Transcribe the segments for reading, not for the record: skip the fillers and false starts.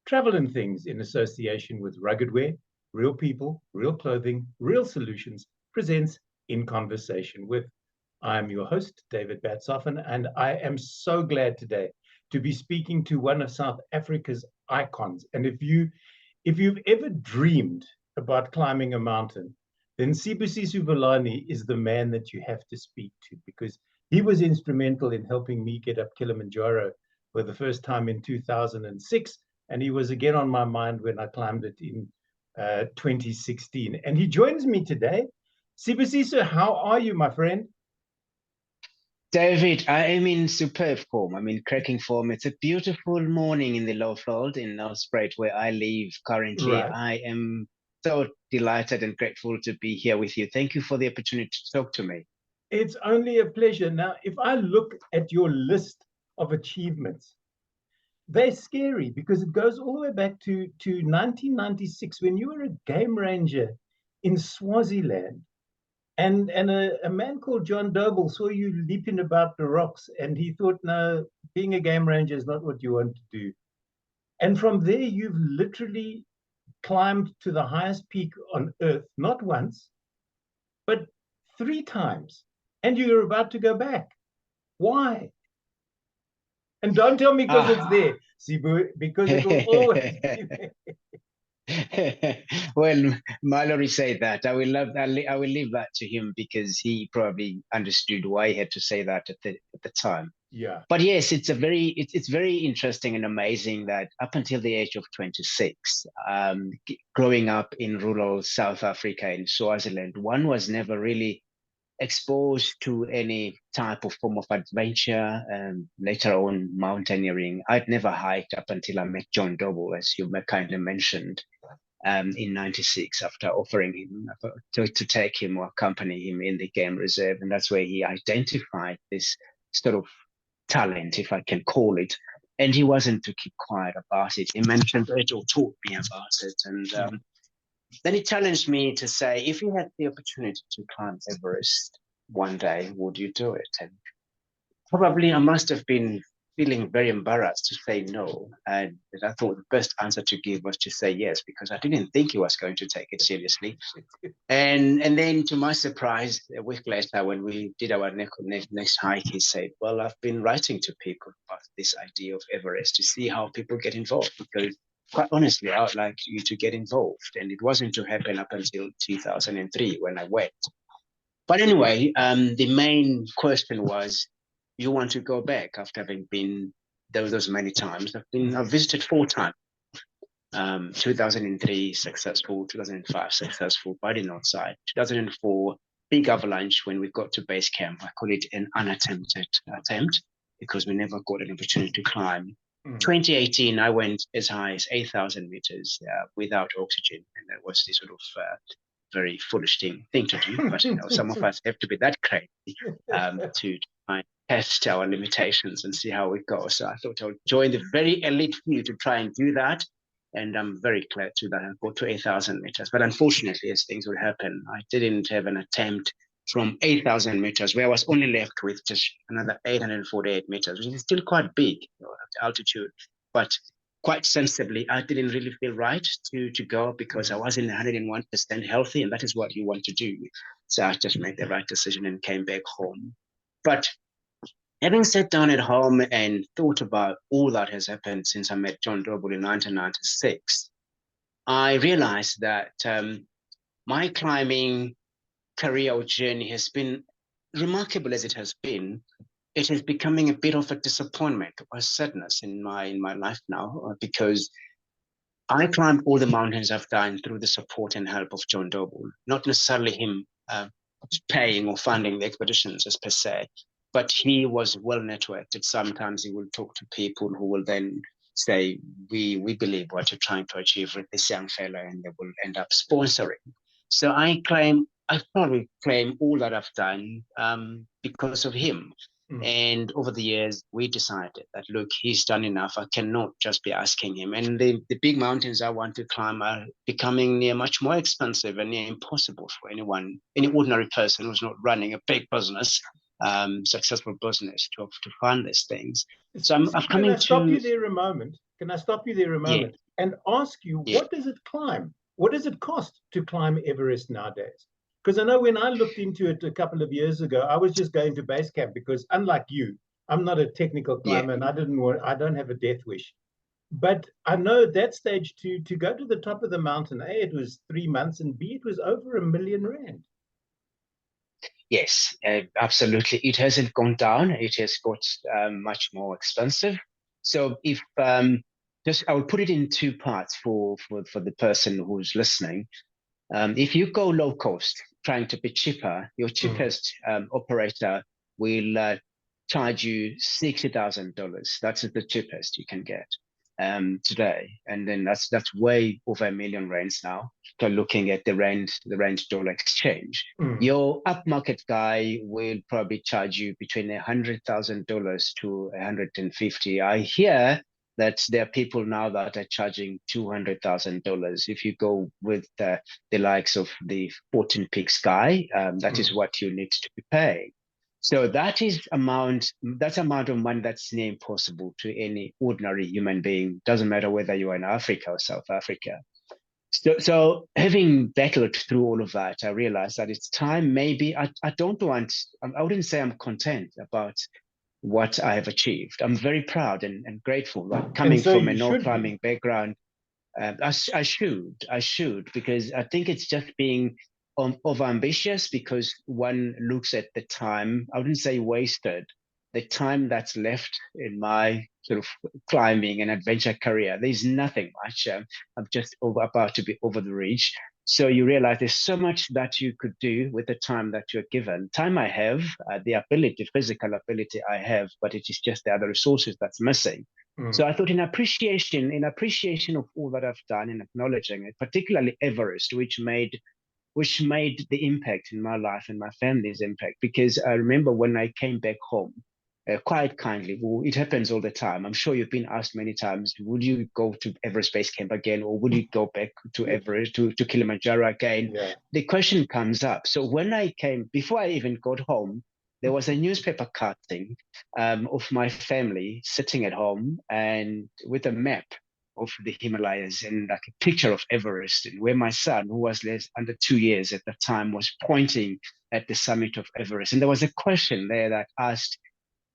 Travel and Things, in association with Rugged Wear, Real People, Real Clothing, Real Solutions, presents In Conversation With. I'm your host, David Batsoffen, and I am so glad today to be speaking to one of South Africa's icons. And if you've ever dreamed about climbing a mountain, then Sibusiso Vilane is the man that you have to speak to, because he was instrumental in helping me get up Kilimanjaro for the first time in 2006. And he was again on my mind when I climbed it in 2016. And he joins me today. Sibusiso, how are you, my friend? David, I am in superb form. I'm in cracking form. It's a beautiful morning in the Lowveld in Nelspruit, where I live currently. Right. I am so delighted and grateful to be here with you. Thank you for the opportunity to talk to me. It's only a pleasure. Now, if I look at your list of achievements, they're scary because it goes all the way back to 1996 when you were a game ranger in Swaziland. And a man called John Doble saw you leaping about the rocks, and he thought, no, being a game ranger is not what you want to do. And from there, you've literally climbed to the highest peak on Earth, not once, but 3 times. And you're about to go back. Why? And don't tell me because it's there, Sibu, because it will always be there. Well, Mallory said that. I will leave that to him because he probably understood why he had to say that at the time. Yeah. But yes, it's very interesting and amazing that up until the age of 26, growing up in rural South Africa in Swaziland, one was never really exposed to any type of form of adventure, later on mountaineering. I'd never hiked up until I met John Doble, as you kindly mentioned, in 96, after offering him to take him or accompany him in the game reserve. And that's where he identified this sort of talent, if I can call it. And he wasn't to keep quiet about it. He mentioned it or taught me about it. And then he challenged me to say, if you had the opportunity to climb Everest one day, would you do it? And probably I must have been feeling very embarrassed to say no. And I thought the best answer to give was to say yes, because I didn't think he was going to take it seriously. And then to my surprise, a week later, when we did our next hike, he said, well, I've been writing to people about this idea of Everest to see how people get involved, because quite honestly, I would like you to get involved. And it wasn't to happen up until 2003 when I went. But anyway, the main question was, you want to go back after having been those many times? I've visited 4 times. 2003 successful, 2005 successful by the north side, 2004 big avalanche when we got to base camp. I call it an unattempted attempt because we never got an opportunity to climb. 2018, I went as high as 8,000 meters without oxygen, and that was the sort of very foolish thing to do. But some of us have to be that crazy to try and test our limitations and see how it goes. So I thought I would join the very elite few to try and do that. And I'm very glad to that I got to 8,000 meters. But unfortunately, as things would happen, I didn't have an attempt from 8,000 meters, where I was only left with just another 848 meters, which is still quite big at altitude. But quite sensibly, I didn't really feel right to go because I wasn't 101% healthy, and that is what you want to do. So I just made the right decision and came back home. But having sat down at home and thought about all that has happened since I met John Doble in 1996, I realized that my climbing career or journey has been remarkable as it has been. It is becoming a bit of a disappointment or sadness in my life now, because I climbed all the mountains I've done through the support and help of John Doble, not necessarily him paying or funding the expeditions as per se, but he was well networked. Sometimes he will talk to people who will then say, we believe what you're trying to achieve with this young fellow, and they will end up sponsoring. So I probably claim all that I've done because of him. And over the years, we decided that, look, he's done enough. I cannot just be asking him. And the big mountains I want to climb are becoming much more expensive and near impossible for any ordinary person who's not running a big business, successful business, to fund these things. So I'm coming to... Can I stop you there a moment? Can I stop you there a moment? and ask you, Yeah. what does it climb? What does it cost to climb Everest nowadays? Because I know when I looked into it a couple of years ago, I was just going to base camp because, unlike you, I'm not a technical Yeah. climber and I don't have a death wish. But I know at that stage to go to the top of the mountain, A, it was 3 months, and B, it was over R1 million. Yes, absolutely. It hasn't gone down. It has got much more expensive. So if just I will put it in two parts for the person who's listening. If you go low cost, trying to be cheaper, your cheapest operator will charge you $60,000. That's the cheapest you can get today, and then that's way over R1 million now. So looking at the rand dollar exchange, your upmarket guy will probably charge you between $100,000 to 150. I hear that there are people now that are charging $200,000 if you go with the likes of the 14 Peaks guy. That is what you need to be paying. So that's amount of money that's near impossible to any ordinary human being. Doesn't matter whether you're in Africa or South Africa. So having battled through all of that, I realized that it's time. Maybe I don't want. I wouldn't say I'm content about what I have achieved. I'm very proud and grateful. Like coming So from a you no should climbing background, I should, because I think it's just being over ambitious, because one looks at the time, I wouldn't say wasted, the time that's left in my sort of climbing and adventure career. There's nothing much. I'm just about to be over the ridge. So you realize there's so much that you could do with the time that you're given. Time I have, the ability, physical ability I have, but it is just the other resources that's missing. So I thought in appreciation of all that I've done, and acknowledging it, particularly Everest, which made the impact in my life and my family's impact. Because I remember when I came back home, quite kindly, well, it happens all the time. I'm sure you've been asked many times, would you go to Everest Base Camp again, or would you go back to Everest, to Kilimanjaro again? Yeah. The question comes up. So when I came, before I even got home, there was a newspaper cutting of my family sitting at home and with a map of the Himalayas and like a picture of Everest, and where my son, who was less under 2 years at the time, was pointing at the summit of Everest. And there was a question there that asked,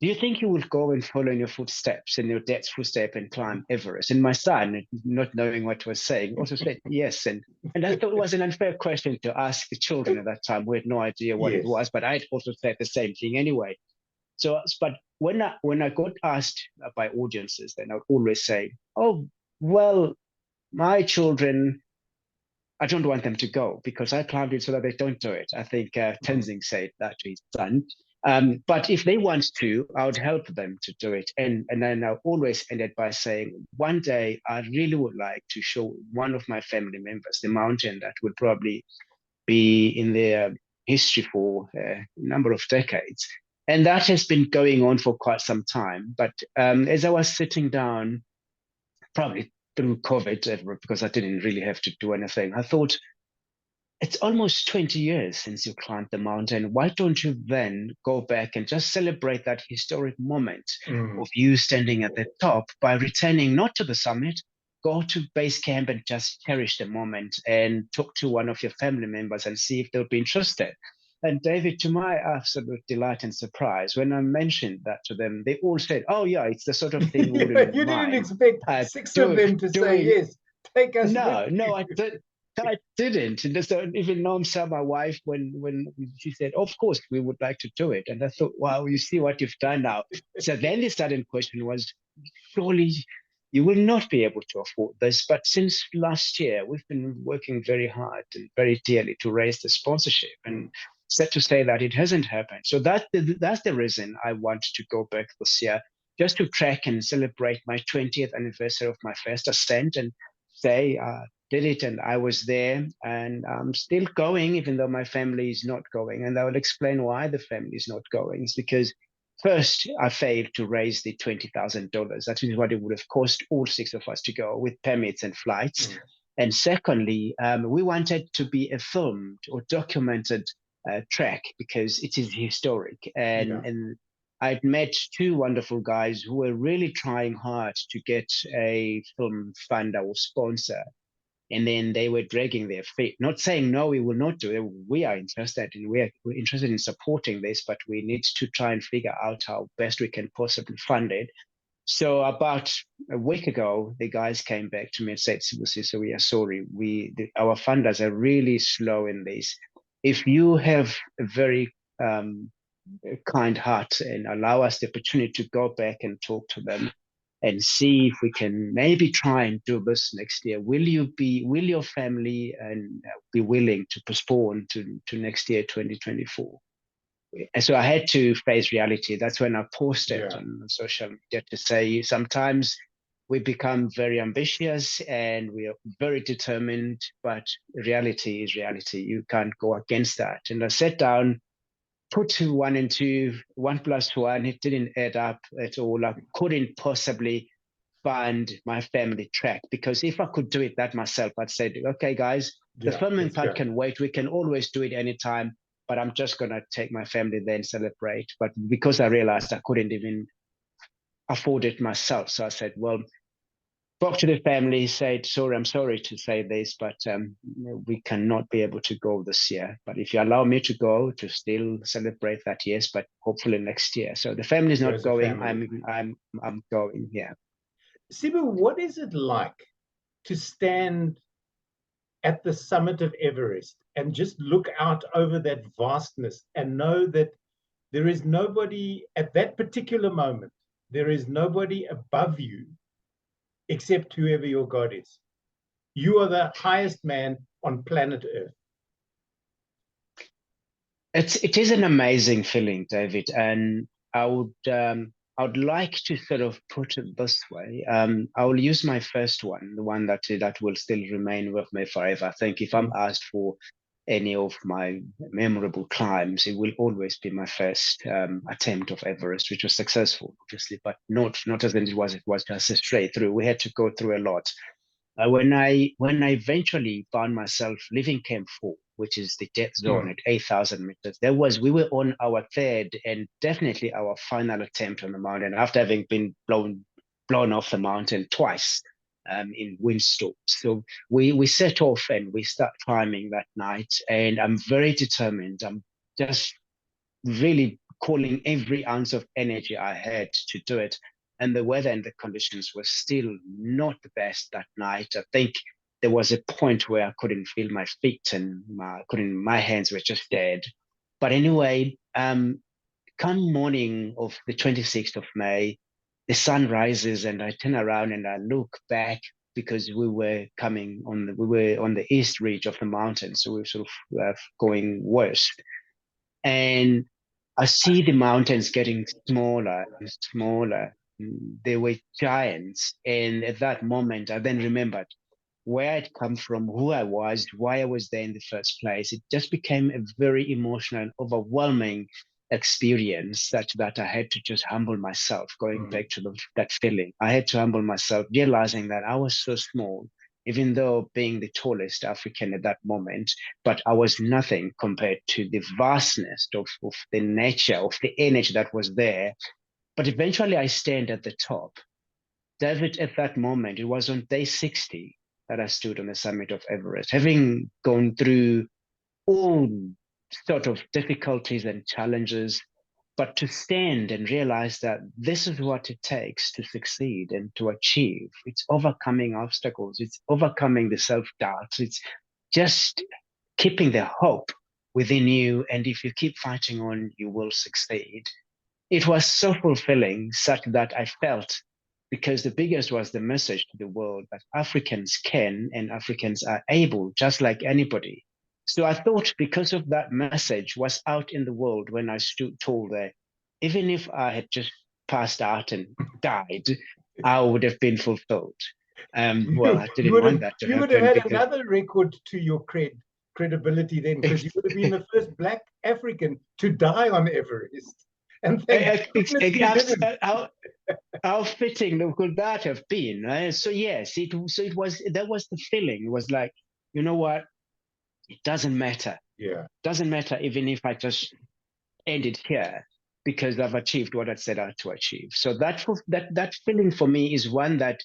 do you think you will go and follow in your footsteps, in your dad's footsteps, and climb Everest? And my son, not knowing what he was saying, also said yes. And I thought it was an unfair question to ask the children at that time who had no idea what it was, but I'd also said the same thing anyway. So, but when I got asked by audiences, then I would always say, oh, well, my children, I don't want them to go because I climbed it so that they don't do it. I think Tenzing said that to his son. But if they want to, I would help them to do it. And then I always ended by saying, one day I really would like to show one of my family members the mountain that will probably be in their history for a number of decades. And that has been going on for quite some time. But as I was sitting down, probably through COVID, because I didn't really have to do anything, I thought, it's almost 20 years since you climbed the mountain. Why don't you then go back and just celebrate that historic moment of you standing at the top by returning not to the summit, go to base camp and just cherish the moment and talk to one of your family members and see if they'll be interested. And David, to my absolute delight and surprise, when I mentioned that to them, they all said, "Oh yeah, it's the sort of thing we wouldn't You didn't mind expect six of them to say doing." yes. Take us No, with no, you. I didn't. And so even Nomsa, my wife, when she said, "Of course, we would like to do it," and I thought, "Wow, you see what you've done now." So then the sudden question was, surely you will not be able to afford this. But since last year, we've been working very hard and very dearly to raise the sponsorship, and sad to say that it hasn't happened. So that's the reason I want to go back this year, just to track and celebrate my 20th anniversary of my first ascent, and say did it and I was there, and I'm still going even though my family is not going. And I will explain why the family is not going. It's because first, I failed to raise the $20,000. That is what it would have cost all six of us to go with permits and flights. And secondly, we wanted to be a filmed or documented track because it is historic. And I'd met two wonderful guys who were really trying hard to get a film funder or sponsor. And then they were dragging their feet, not saying, no, we will not do it. We are interested and we're interested in supporting this, but we need to try and figure out how best we can possibly fund it. So about a week ago, the guys came back to me and said, Sibusiso, we are sorry. Our funders are really slow in this. If you have a very kind heart and allow us the opportunity to go back and talk to them and see if we can maybe try and do this next year. Will your family and be willing to postpone to next year, 2024? And so I had to face reality. That's when I posted on social media to say sometimes we become very ambitious and we are very determined, but reality is reality. You can't go against that. And I sat down, put 1 and 2, 1 plus 1, it didn't add up at all. I couldn't possibly fund my family track, because if I could do it that myself, I'd say, okay, guys, the filming part can wait. We can always do it anytime, but I'm just going to take my family there and celebrate. But because I realized I couldn't even afford it myself, so I said, well, spoke to the family, said, sorry, I'm sorry to say this, but we cannot be able to go this year. But if you allow me to go, to still celebrate that, yes, but hopefully next year. So the family is not going. I'm going. Yeah. Sibu, what is it like to stand at the summit of Everest and just look out over that vastness and know that there is nobody at that particular moment, there is nobody above you except whoever your God is? You are the highest man on planet Earth. It is an amazing feeling, David, and I would like to sort of put it this way. I will use my first one, the one that will still remain with me forever. I think if I'm asked for any of my memorable climbs, it will always be my first attempt of Everest, which was successful, obviously, but not as it was just a straight through. We had to go through a lot. When I eventually found myself leaving Camp 4, which is the death zone at 8,000 meters, we were on our third and definitely our final attempt on the mountain after having been blown off the mountain twice in windstorms. So we set off and we start climbing that night, and I'm very determined. I'm just really calling every ounce of energy I had to do it. And the weather and the conditions were still not the best that night. I think there was a point where I couldn't feel my feet and my hands were just dead. But anyway, come morning of the 26th of May, the sun rises and I turn around and I look back, because we were on the east ridge of the mountain. So we were sort of going west. And I see the mountains getting smaller and smaller. They were giants. And at that moment, I then remembered where I'd come from, who I was, why I was there in the first place. It just became a very emotional and overwhelming experience that I had to just humble myself, going back to that feeling. I had to humble myself, realizing that I was so small, even though being the tallest African at that moment, but I was nothing compared to the vastness of the nature, of the energy that was there. But eventually I stand at the top. David, at that moment, it was on day 60 that I stood on the summit of Everest, having gone through all sort of difficulties and challenges, but to stand and realize that this is what it takes to succeed and to achieve. It's overcoming obstacles. It's overcoming the self-doubt. It's just keeping the hope within you. And if you keep fighting on, you will succeed. It was so fulfilling, such that I felt, because the biggest was the message to the world that Africans can and Africans are able, just like anybody. So I thought, because of that message was out in the world when I stood tall there, even if I had just passed out and died, I would have been fulfilled. Well, I didn't want that to happen. You would have had another record to your credibility then, because you would have been the first Black African to die on Everest. And how fitting could that have been, right? So yes, that was the feeling. It was like, you know what? It doesn't matter. Yeah. Doesn't matter even if I just ended here. because I've achieved what I set out to achieve. So that feeling for me is one that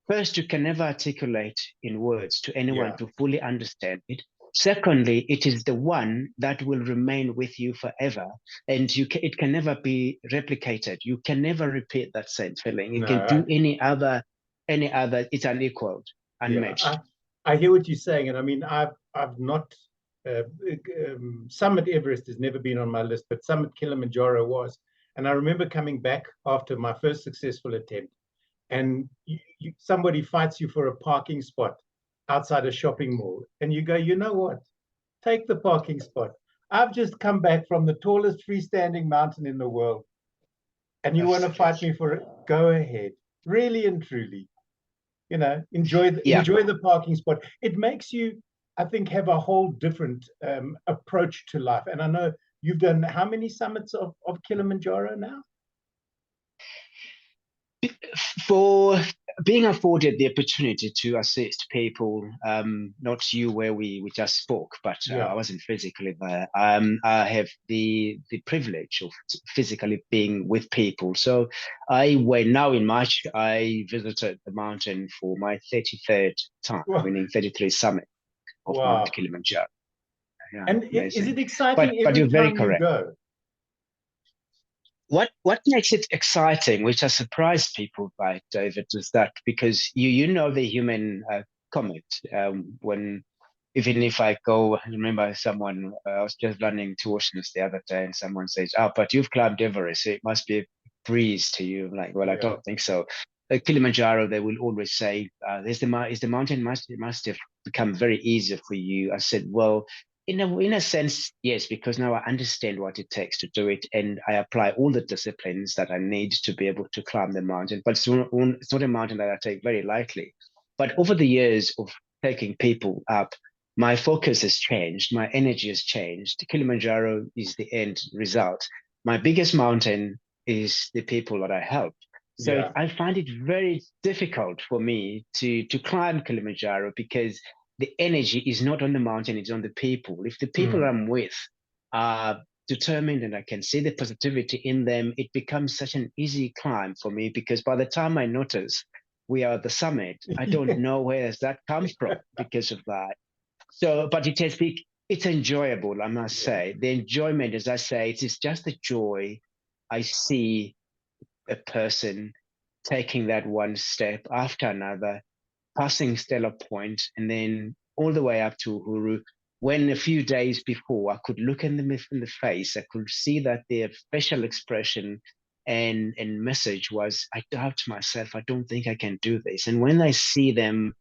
first you can never articulate in words to anyone to fully understand it. Secondly, it is the one that will remain with you forever, and it can never be replicated. You can never repeat that same feeling. You can do any other. It's unequaled, unmatched. Yeah, I hear what you're saying, and I mean, I've not Summit Everest has never been on my list, but Summit Kilimanjaro was. And I remember coming back after my first successful attempt, and somebody fights you for a parking spot outside a shopping mall, and you go, you know what? Take the parking spot. I've just come back from the tallest freestanding mountain in the world, and you want to fight me for it? Go ahead, really and truly. Enjoy the parking spot. It makes you, I think, have a whole different approach to life. And I know you've done how many summits of Kilimanjaro now? For being afforded the opportunity to assist people, not you where we just spoke, but I wasn't physically there. I have the privilege of physically being with people. So now in March, I visited the mountain for my 33rd time, meaning 33 summit of Mount Kilimanjaro. Yeah, and amazing. Is it exciting but every you're very time correct. you go? What makes it exciting, which has surprised people by David, is that because you know the human comet. When even if I go, I remember someone I was just running to Oceans the other day, and someone says, "Oh, but you've climbed Everest, so it must be a breeze to you." I'm like, well, I don't think so. Kilimanjaro, they will always say, "Is the mountain must have become very easy for you?" I said, well, in a sense, yes, because now I understand what it takes to do it, and I apply all the disciplines that I need to be able to climb the mountain. But it's not a mountain that I take very lightly. But over the years of taking people up, my focus has changed, my energy has changed. Kilimanjaro is the end result. My biggest mountain is the people that I help. So I find it very difficult for me to climb Kilimanjaro because the energy is not on the mountain, it's on the people. If the people I'm with are determined and I can see the positivity in them, it becomes such an easy climb for me, because by the time I notice we are at the summit, I don't know where does that come from because of that. So, but it's enjoyable, I must say. The enjoyment, as I say, it is just the joy I see a person taking that one step after another, passing Stellar Point, and then all the way up to Uhuru. When a few days before, I could look in the face, I could see that their facial expression and message was, I doubt myself, I don't think I can do this. And when I see them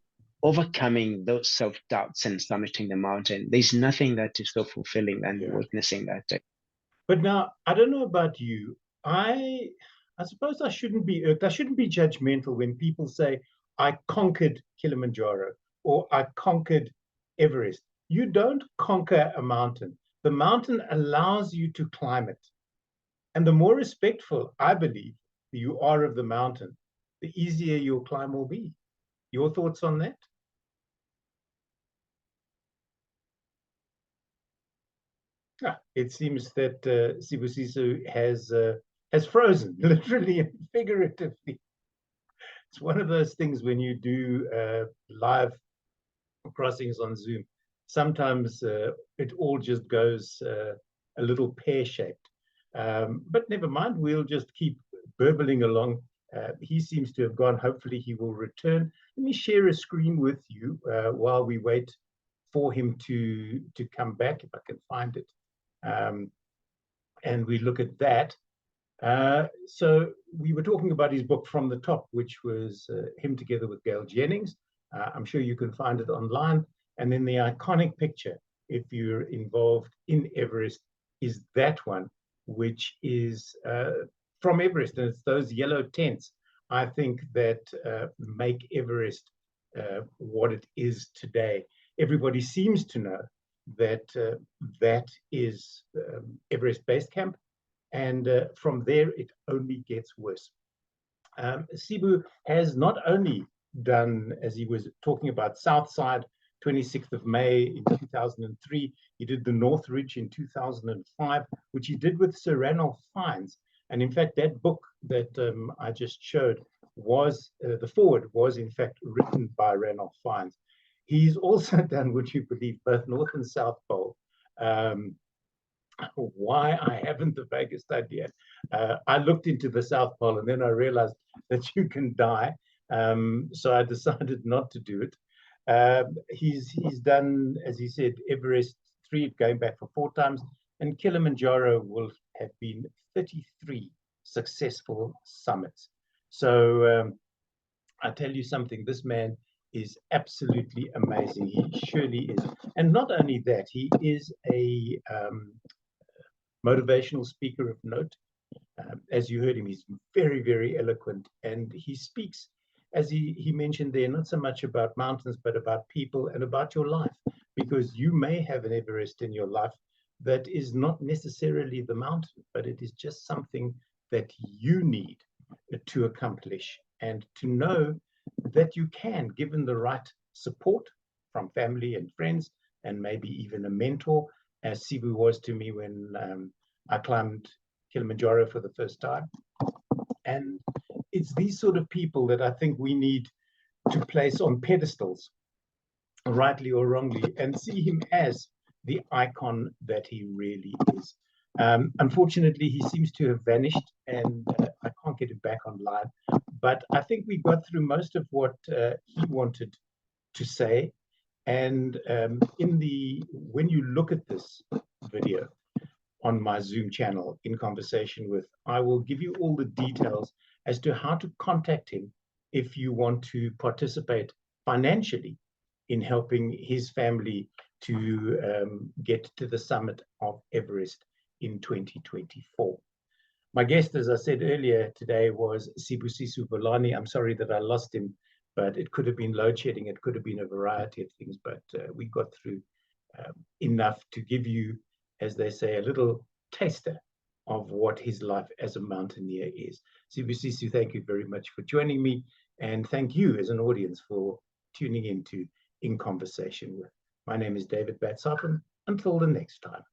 overcoming those self-doubts and summiting the mountain, there's nothing that is so fulfilling than witnessing that day. But now, I don't know about you. I suppose I shouldn't be irked. I shouldn't be judgmental when people say, I conquered Kilimanjaro or I conquered Everest. You don't conquer a mountain. The mountain allows you to climb it. And the more respectful, I believe, you are of the mountain, the easier your climb will be. Your thoughts on that? It seems that Sibusiso has frozen, literally and figuratively. It's one of those things when you do live crossings on Zoom. Sometimes it all just goes a little pear-shaped. But never mind, we'll just keep burbling along. He seems to have gone. Hopefully he will return. Let me share a screen with you while we wait for him to come back, if I can find it. And we look at that. So we were talking about his book From the Top, which was him together with Gail Jennings. I'm sure you can find it online. And then the iconic picture, if you're involved in Everest, is that one, which is from Everest. And it's those yellow tents, I think, that make Everest what it is today. Everybody seems to know that that is Everest Base Camp. And from there, it only gets worse. Sibu has not only done, as he was talking about, Southside, 26th of May in 2003. He did the North Ridge in 2005, which he did with Sir Ranulph Fiennes. And in fact, that book that I just showed was, the foreword was in fact written by Ranulph Fiennes. He's also done, would you believe, both North and South Pole. Why, I haven't the vaguest idea. I looked into the South Pole and then I realized that you can die. So I decided not to do it. He's done, as he said, Everest 3, going back for 4 times, and Kilimanjaro will have been 33 successful summits. So I tell you something, this man is absolutely amazing. He surely is. And not only that, he is a motivational speaker of note. As you heard him, he's very, very eloquent, and he speaks, as he mentioned there, not so much about mountains, but about people and about your life, because you may have an Everest in your life that is not necessarily the mountain, but it is just something that you need to accomplish, and to know that you can, given the right support from family and friends, and maybe even a mentor, as Sibu was to me when I climbed Kilimanjaro for the first time. And it's these sort of people that I think we need to place on pedestals, rightly or wrongly, and see him as the icon that he really is. Unfortunately, he seems to have vanished, and I can't get it back online. But I think we got through most of what he wanted to say. And when you look at this video on my Zoom channel, In Conversation With, I will give you all the details as to how to contact him if you want to participate financially in helping his family to get to the summit of Everest in 2024. My guest, as I said earlier today, was Sibusiso Vilane. I'm sorry that I lost him, but it could have been load shedding. It could have been a variety of things, but we got through enough to give you, as they say, a little taster of what his life as a mountaineer is. Sibusiso, thank you very much for joining me, and thank you as an audience for tuning into In Conversation With. My name is David Batsoppen. Until the next time.